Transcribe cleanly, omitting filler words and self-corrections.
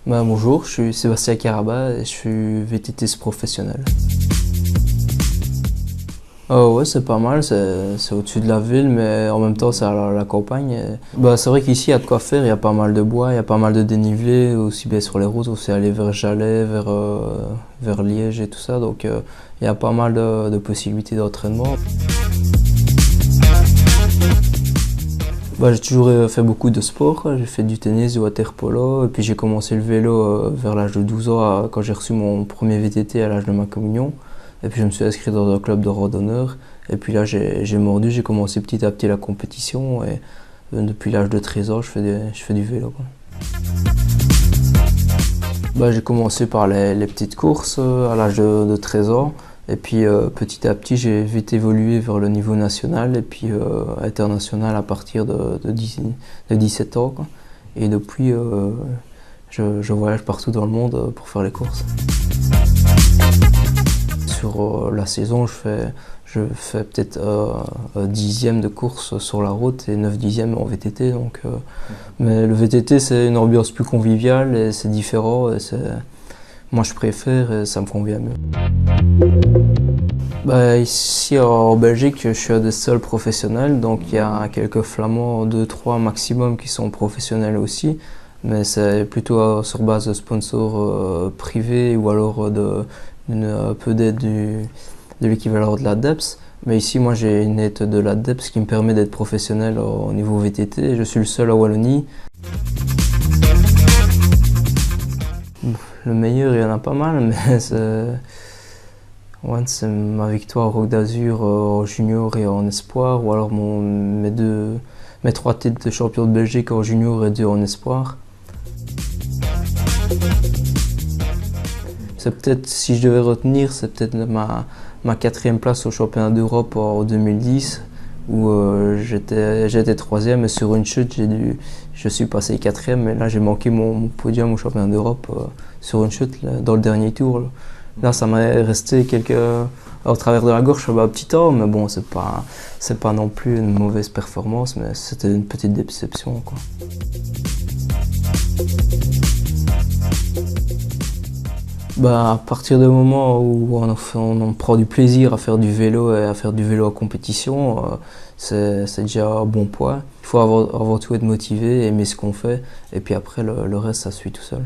Bonjour, je suis Sébastien Caraba et je suis VTTiste professionnel. Ouais, c'est pas mal, c'est au-dessus de la ville, mais en même temps c'est à la campagne. C'est vrai qu'ici il y a de quoi faire, il y a pas mal de bois, il y a pas mal de dénivelé, aussi bien sur les routes, aussi aller vers Jalais, vers Liège et tout ça, donc il y a pas mal de possibilités d'entraînement. J'ai toujours fait beaucoup de sport, quoi. J'ai fait du tennis, du water polo, et puis j'ai commencé le vélo vers l'âge de 12 ans quand j'ai reçu mon premier VTT à l'âge de ma communion. Et puis je me suis inscrit dans un club de randonneurs, et puis là j'ai mordu, j'ai commencé petit à petit la compétition, et depuis l'âge de 13 ans je fais du vélo, quoi. J'ai commencé par les petites courses à l'âge de 13 ans. Et puis petit à petit, j'ai vite évolué vers le niveau national et puis international à partir de 17 ans, quoi. Et depuis, je voyage partout dans le monde pour faire les courses. Sur la saison, je fais peut-être 10e de course sur la route et 9 dixièmes en VTT. Mais le VTT, c'est une ambiance plus conviviale et c'est différent. Moi, je préfère et ça me convient mieux. Ici en Belgique, je suis un des seuls professionnels, donc il y a quelques Flamands, 2-3 maximum qui sont professionnels aussi, mais c'est plutôt sur base de sponsors privés ou alors un peu d'aide de l'équivalent de la DEPS. Mais ici, moi, j'ai une aide de la DEPS qui me permet d'être professionnel au niveau VTT. Je suis le seul à Wallonie. Le meilleur, il y en a pas mal, mais c'est ma victoire au Roc d'Azur en junior et en espoir, ou alors mes 3 titres de champion de Belgique en junior et 2 en espoir. C'est peut-être, si je devais retenir, c'est peut-être ma 4e place au championnat d'Europe en 2010, où j'étais 3e et sur une chute, je suis passé 4e, mais là j'ai manqué mon podium au championnat d'Europe sur une chute dans le dernier tour. Là, ça m'est resté au travers de la gorge un petit temps, mais bon, c'est pas non plus une mauvaise performance, mais c'était une petite déception, quoi. À partir du moment où on prend du plaisir à faire du vélo et à faire du vélo en compétition, c'est déjà un bon point. Il faut avant tout être motivé, aimer ce qu'on fait, et puis après le reste, ça suit tout seul.